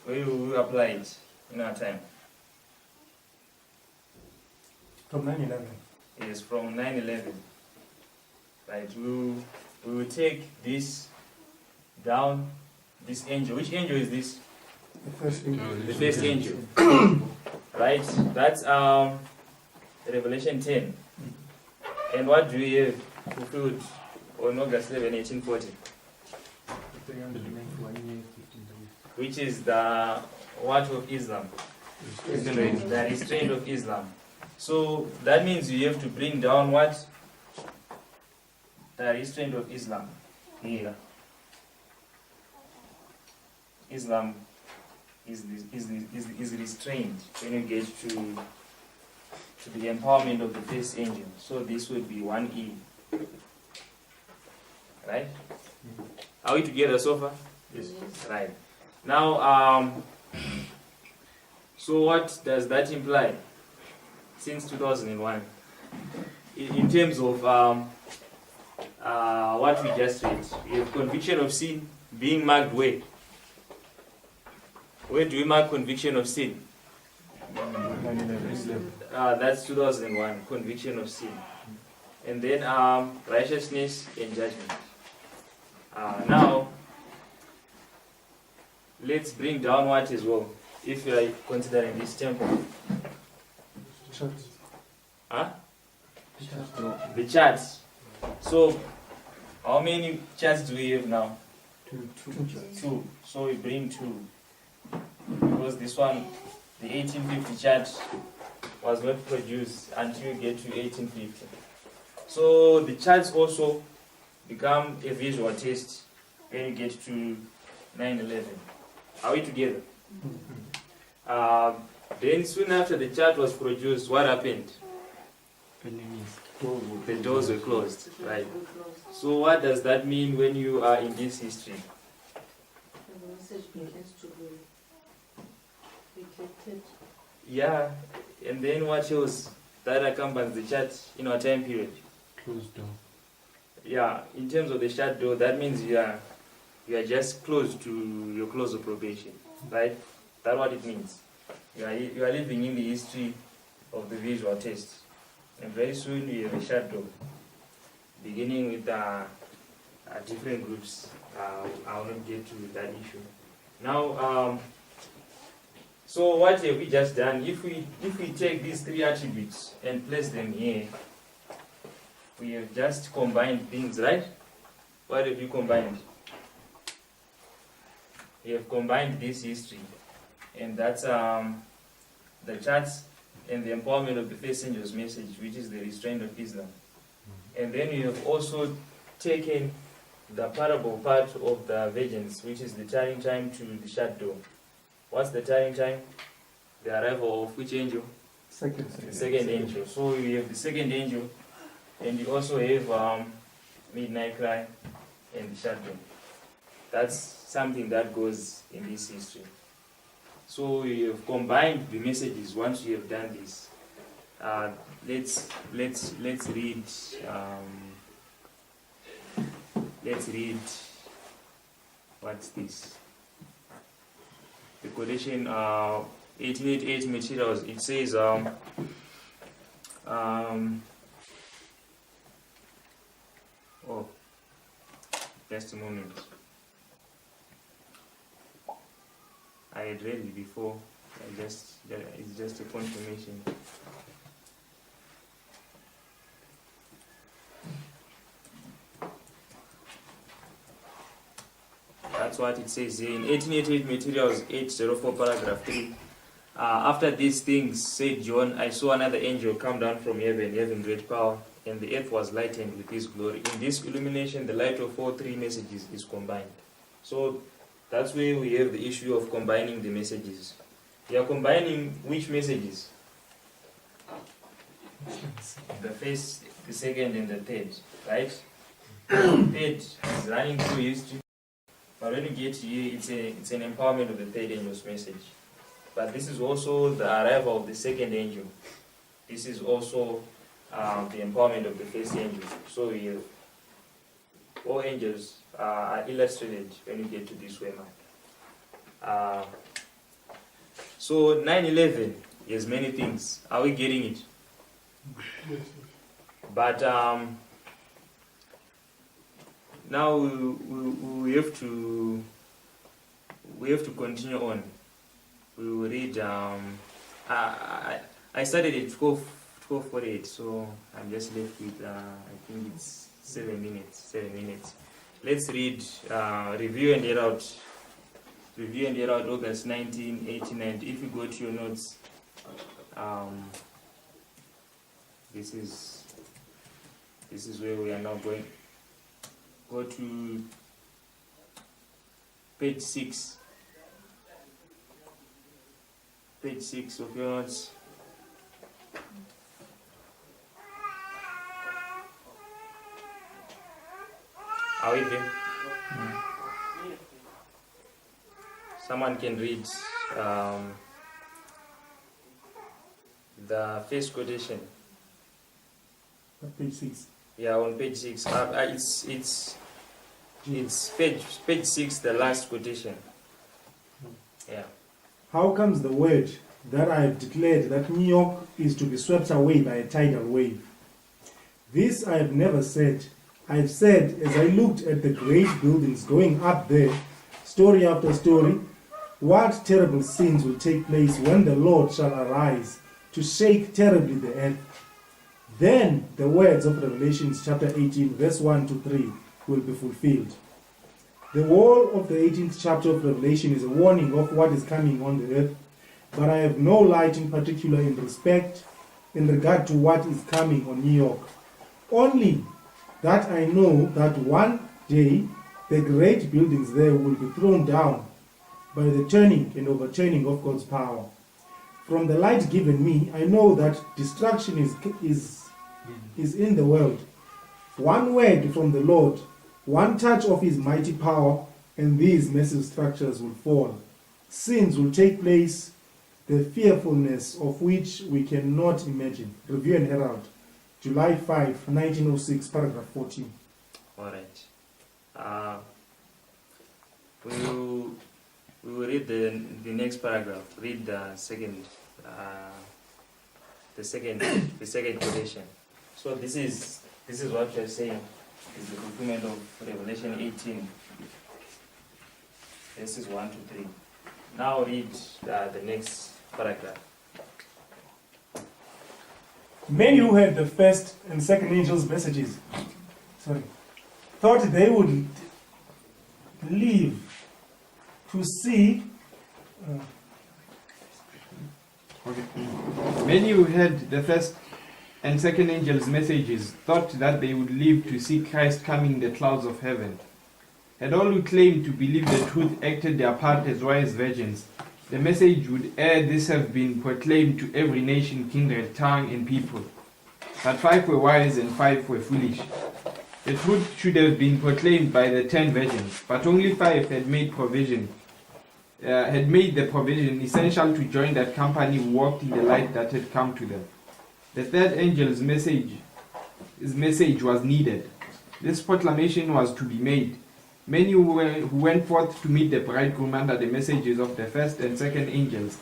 S1: Where will we apply it in our time?
S3: From 9/11.
S1: Yes, from 9/11. Right, we will take this down, this angel. Which angel is this?
S3: The first angel.
S1: The first angel. Right, that's Revelation 10. And what do we have fulfilled on August 11, 1840? Which is the what of Islam? The restraint of Islam. So that means you have to bring down what? The restraint of Islam. Here. Islam is restrained when you get to the empowerment of the first angel. So this would be 1E. Right? Are we together so far?
S6: Yes.
S1: Right. Now, so what does that imply? Since 2001, in terms of what we just read, we have conviction of sin being marked where? Where do we mark conviction of sin? That's 2001, conviction of sin. And then righteousness and judgment. Now, let's bring down what as well, if you are considering this temple. Huh? The charts. So, how many charts do we have now? Two. So we bring 2. Because this one, the 1850 chart, was not produced until you get to 1850. So the charts also become a visual test when you get to 9/11. Are we together? Then soon after the chart was produced, what happened? The doors were closed, right? So what does that mean when you are in this history?
S6: The message begins to be rejected.
S1: Yeah, and then what else that accompanies the chart in our time period?
S2: Closed door.
S1: Yeah, in terms of the shut door, that means you are just close to your close of probation, right? That's what it means. You are living in the history of the visual test. And very soon we have a shut door, beginning with different groups. I will not get to that issue. Now, so what have we just done? If we take these 3 attributes and place them here, we have just combined things, right? What have you combined? We have combined this history, and that's the charts and the empowerment of the first angel's message, which is the restraint of Islam. And then we have also taken the parable part of the virgins, which is the turning time to the shut door. What's the turning time? The arrival of which angel? The second angel. So we have the second angel, and you also have midnight cry and the shut door. That's something that goes in this history. So we have combined the messages. Once we have done this, let's read. Let's read. What's this? The quotation 1888 materials. It says oh, just a moment. I had read it before. It's just a confirmation. That's what it says here in 1888 materials 804 paragraph 3. After these things, said John, I saw another angel come down from heaven, having great power, and the earth was lightened with his glory. In this illumination, the light of all three messages is combined. So that's where we have the issue of combining the messages. We are combining which messages? The first, the second, and the third, right? The third is running through history, but when you get here, it's an empowerment of the third angel's message. But this is also the arrival of the second angel. This is also the empowerment of the first angel. So we have all angels are illustrated when you get to this way, man. So 9/11 has many things. Are we getting it? But now we have to continue on. We will read. I started at 12:48, so I'm just left with I think it's 7 minutes. 7 minutes. Let's read Review and Hear Out. Review and Hear Out, August 1989. If you go to your notes, this is where we are now going. Go to page 6. Page 6 of your notes. Are we there? Someone can read the first quotation.
S3: Page 6.
S1: Yeah, on page 6. It's page 6, the last quotation. Yeah.
S3: How comes the word that I have declared that New York is to be swept away by a tidal wave? This I have never said. I have said, as I looked at the great buildings going up there, story after story, what terrible scenes will take place when the Lord shall arise to shake terribly the earth. Then the words of Revelation chapter 18, verse 1 to 3 will be fulfilled. The whole of the 18th chapter of Revelation is a warning of what is coming on the earth, but I have no light in particular in regard to what is coming on New York. Only that I know that one day the great buildings there will be thrown down by the turning and overturning of God's power. From the light given me, I know that destruction is in the world. One word from the Lord, one touch of his mighty power, and these massive structures will fall. Sins will take place, the fearfulness of which we cannot imagine. Review and Herald, July 5, 1906, paragraph 14.
S1: All right. We will read the next paragraph. Read the second quotation. So this is what you're saying is the fulfillment of Revelation 18. This is 1 to 3. Now read the next paragraph.
S3: Many who heard the first and second angels' messages, thought they would live to see.
S5: Many who heard the first and second angels' messages thought that they would live to see Christ coming in the clouds of heaven. Had all who claimed to believe the truth acted their part as wise virgins, the message would ere this have been proclaimed to every nation, kindred, tongue, and people. But 5 were wise and 5 were foolish. The truth should have been proclaimed by the 10 virgins, but only 5 had made the provision essential to join that company who walked in the light that had come to them. The third angel's message was needed. This proclamation was to be made. Many who went forth to meet the bridegroom under the messages of the first and second angels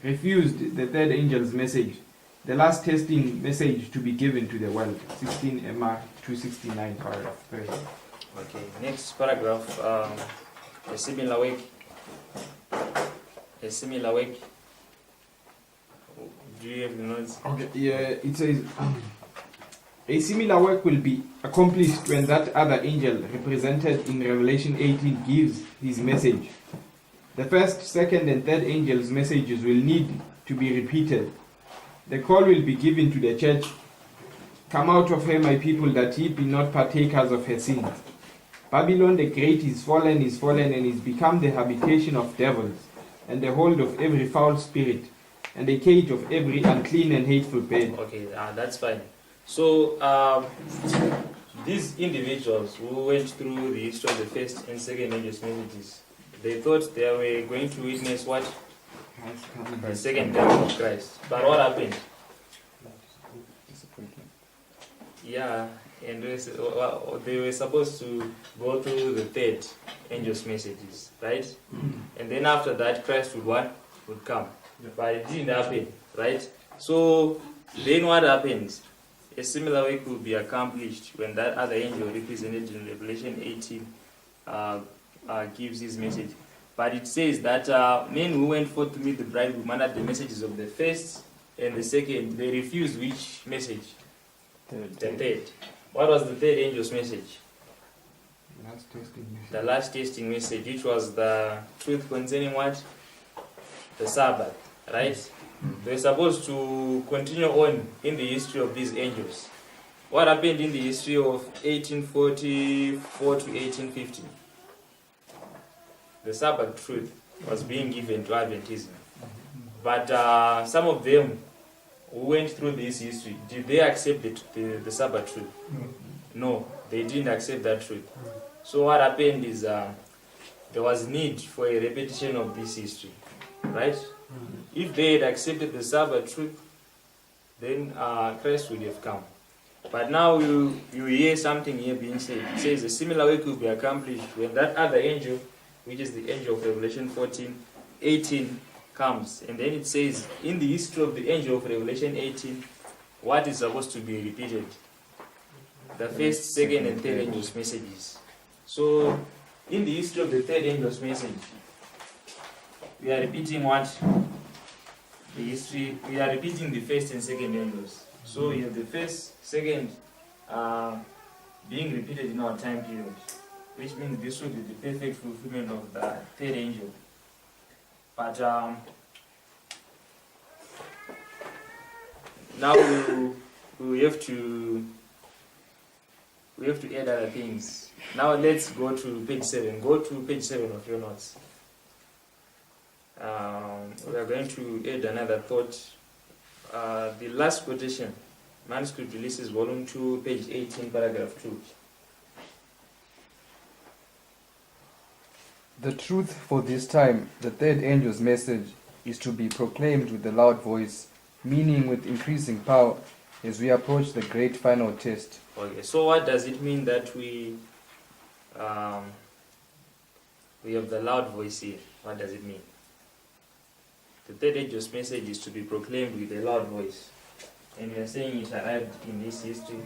S5: refused the third angel's message, the last testing message to be given to the world. 16 MR 269, paragraph 3.
S1: Okay, next paragraph. A similar work. Do you have the notes?
S5: Okay, yeah, it says a similar work will be accomplished when that other angel represented in Revelation 18 gives his message. The first, second, and third angels' messages will need to be repeated. The call will be given to the church, "Come out of her, my people, that ye be not partakers of her sins." Babylon the Great is fallen, and is become the habitation of devils, and the hold of every foul spirit, and the cage of every unclean and hateful bird.
S1: Okay, that's fine. So, these individuals who went through the history of the first and second angels' messages, they thought they were going to witness what? The second coming of Christ. But what happened? Yeah, and they were supposed to go through the third angel's messages, right? And then after that, Christ would come. But it didn't happen, right? So then what happens? A similar way could be accomplished when that other angel represented in Revelation 18 gives his message. But it says that men who went forth to meet the bridegroom under the messages of the first and the second, they refused which message? The third. What was the third angel's message? The last tasting message, which was the truth concerning what? The Sabbath, right? They're supposed to continue on in the history of these angels. What happened in the history of 1844 to 1850? The Sabbath truth was being given to Adventism. But some of them who went through this history, did they accept the Sabbath truth? No, they didn't accept that truth. So what happened is there was need for a repetition of this history, right? If they had accepted the Sabbath truth, then Christ would have come. But now you hear something here being said. It says a similar way could be accomplished when that other angel, which is the angel of Revelation 14:18, comes. And then it says, in the history of the angel of Revelation 18, what is supposed to be repeated? The first, second, and third angel's messages. So, in the history of the third angel's message, we are repeating what? The history, we are repeating the first and second angels. So, you have the first, second, being repeated in our time period, which means this will be the perfect fulfillment of the third angel. But now we have to add other things. Now let's go to page 7. Go to page 7 of your notes. We are going to add another thought. The last quotation, Manuscript Releases, Volume 2, page 18, paragraph 2.
S2: The truth for this time, the third angel's message, is to be proclaimed with a loud voice, meaning with increasing power, as we approach the great final test.
S1: Okay, so what does it mean that we have the loud voice here? What does it mean? The third angel's message is to be proclaimed with a loud voice. And we are saying it arrived in this history,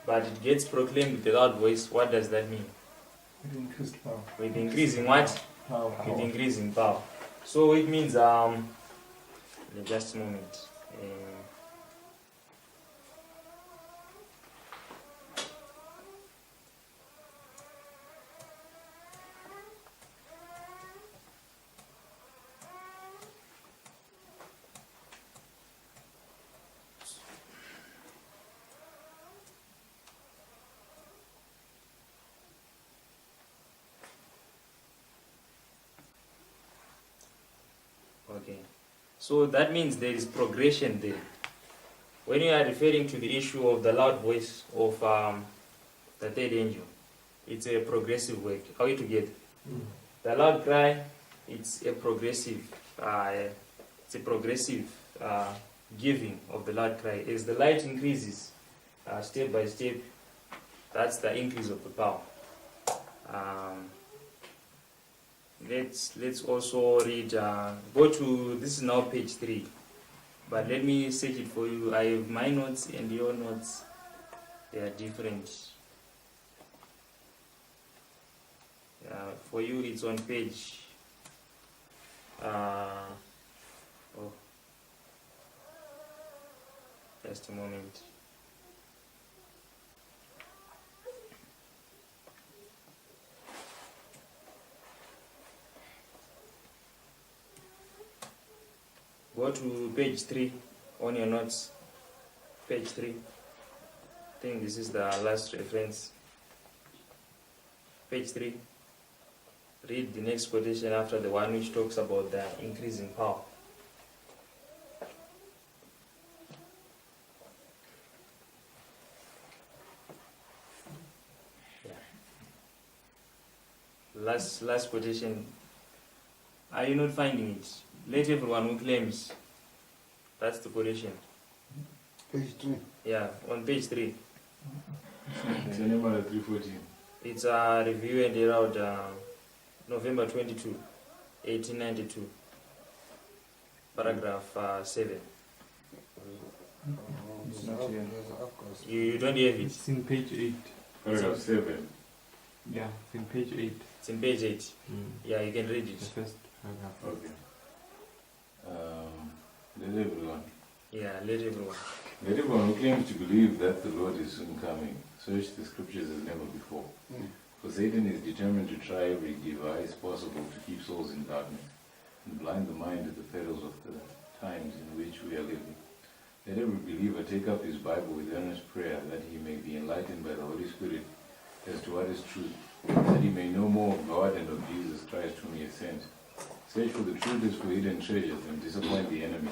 S1: but it gets proclaimed with a loud voice. What does that mean?
S3: With increased power.
S1: With increasing what?
S3: Power.
S1: With increasing power. So it means, just a moment. Okay, so that means there is progression there. When you are referring to the issue of the loud voice of the third angel, it's a progressive work. Are we together? The loud cry, it's a progressive giving of the loud cry. As the light increases, step by step, that's the increase of the power. Let's also read, go to, this is now page 3, but let me search it for you. I have my notes and your notes, they are different. For you it's on page, just a moment. Go to page 3 on your notes. Page 3. I think this is the last reference. Page 3. Read the next quotation after the one which talks about the increase in power. Last quotation. Are you not finding it? Let everyone who claims. That's the quotation.
S7: Page 3.
S1: Yeah, on page 3.
S8: It's a number 314.
S1: It's a review and around November 22, 1892. Paragraph 7.
S7: It's not here. Of course.
S1: You don't have it.
S5: It's in page 8.
S8: Paragraph 7.
S5: Yeah, it's in page 8.
S1: It's in page 8. Yeah, you can read
S5: The
S1: it.
S5: first paragraph.
S8: Okay. Let everyone.
S1: Yeah, let everyone.
S8: Let everyone who claims to believe that the Lord is soon coming search the scriptures as never before. For Satan is determined to try every device possible to keep souls in darkness and blind the mind to the perils of the times in which we are living. Let every believer take up his Bible with earnest prayer that he may be enlightened by the Holy Spirit as to what is truth, that he may know more of God and of Jesus Christ whom he has sent. Search for the truth as for hidden treasures and disappoint the enemy.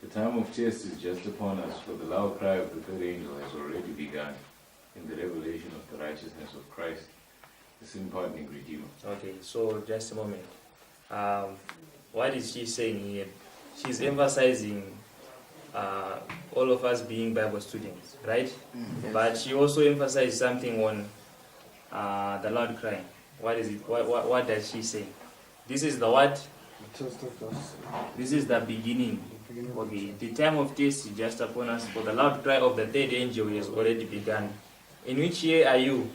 S8: The time of test is just upon us, for the loud cry of the third angel has already begun in the revelation of the righteousness of Christ, the sin-pardoning Redeemer.
S1: Okay, so just a moment. What is she saying here? She's emphasizing all of us being Bible students, right? But she also emphasized something on the loud cry. What is it? What does she say? This is the what?
S7: Test of us.
S1: This is the beginning. Okay, the time of test is just upon us, for the loud cry of the third angel has already begun. In which year are you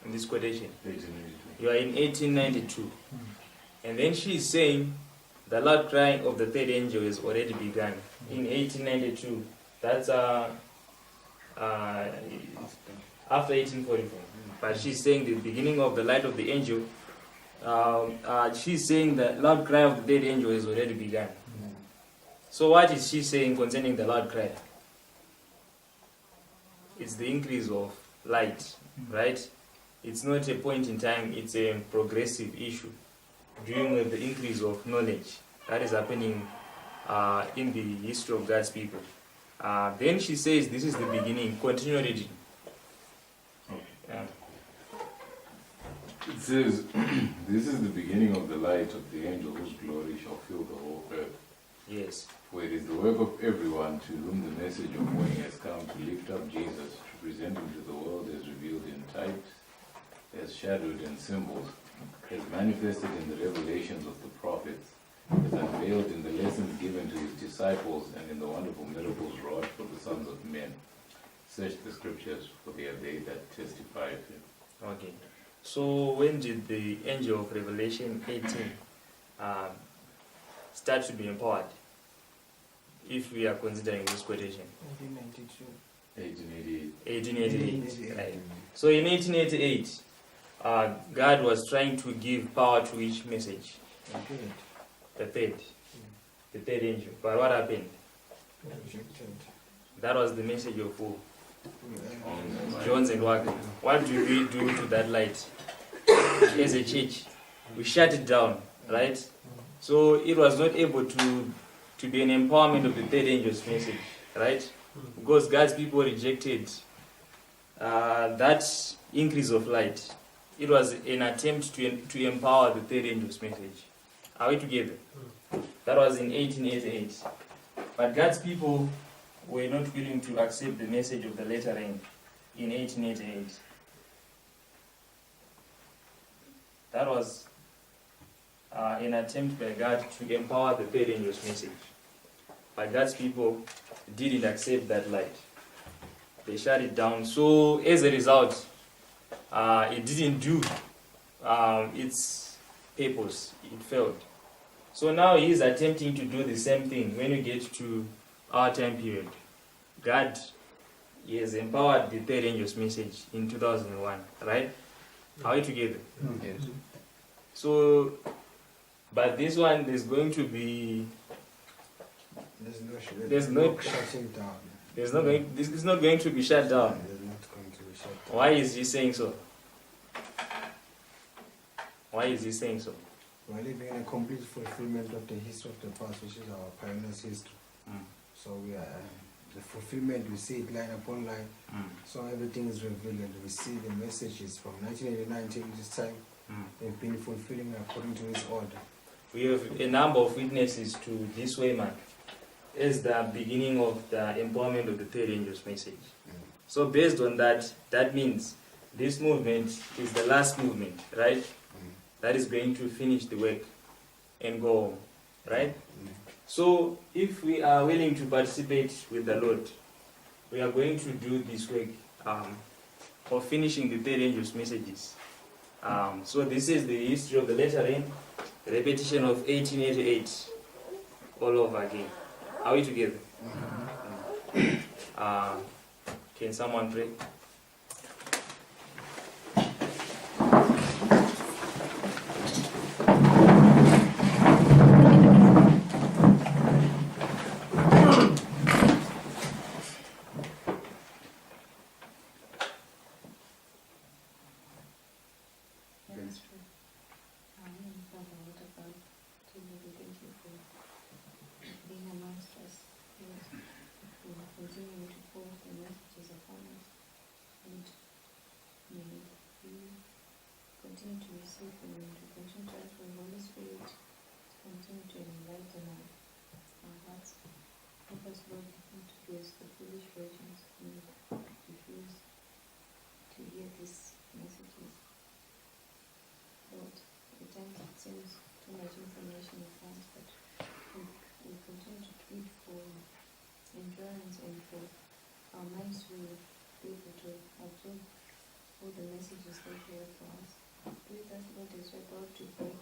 S1: in this quotation?
S8: 1892.
S1: You are in 1892. And then she is saying the loud crying of the third angel has already begun in 1892. That's after 1844. But she's saying the beginning of the light of the angel. She's saying the loud cry of the third angel has already begun. So what is she saying concerning the loud cry? It's the increase of light, right? It's not a point in time, it's a progressive issue. During the increase of knowledge that is happening in the history of God's people. Then she says this is the beginning. Continue reading. Yeah.
S8: It says, this is the beginning of the light of the angel whose glory shall fill the whole earth.
S1: Yes.
S8: For it is the work of everyone to whom the message of warning has come to lift up Jesus, to present him to the world as revealed in types, as shadowed in symbols, as manifested in the revelations of the prophets, as unveiled in the lessons given to his disciples, and in the wonderful miracles wrought for the sons of men. Search the scriptures, for they are they that testify of him.
S1: Okay. So when did the angel of Revelation 18 start to be empowered? If we are considering this quotation. 1888. Right. So in 1888, God was trying to give power to each message. The third angel. But what happened? That was the message of who? John's and Wagner. What do we do to that light? As a church, we shut it down, right? So it was not able to be an empowerment of the third angel's message, right? Because God's people rejected that increase of light. It was an attempt to empower the third angel's message. Are we together? That was in 1888. But God's people were not willing to accept the message of the latter rain in 1888. That was an attempt by God to empower the third angel's message. But God's people didn't accept that light. They shut it down. So as a result, it didn't do its purpose. It failed. So now he is attempting to do the same thing when we get to our time period. God has empowered the third angel's message in 2001, right? Are we together?
S2: Yes.
S1: So, but this one is going to be
S7: There's
S1: no-
S7: shutting down.
S1: This is not going to be shut down.
S7: There's not going to be shut down.
S1: Why is he saying so? Why is he saying so?
S7: We're living in a complete fulfillment of the history of the past, which is our pioneers' history. So we are the fulfillment. We see it line upon line. So everything is revealed, and we see the messages from 1989 till this time. They've been fulfilling according to His order.
S1: We have a number of witnesses to this way, man, as the beginning of the empowerment of the third angel's message. So based on that, that means this movement is the last movement, right? That is going to finish the work and go home, right? So if we are willing to participate with the Lord, we are going to do this work of finishing the third angel's messages. So this is the history of the letter rain, repetition of 1888, all over again. Are we together? Can someone pray?
S9: Being amongst us, continuing to pour the messages upon us, and may we continue to receive them and to continue to ask for the Holy Spirit to continue to enlighten our hearts. Help us, Lord, not to be as the foolish virgins who refuse to hear these messages. Lord, at times it seems too much information at once, but we continue to plead for endurance and for our minds to be able to absorb all the messages that you have for us. Please us, Lord, as we're about to pray,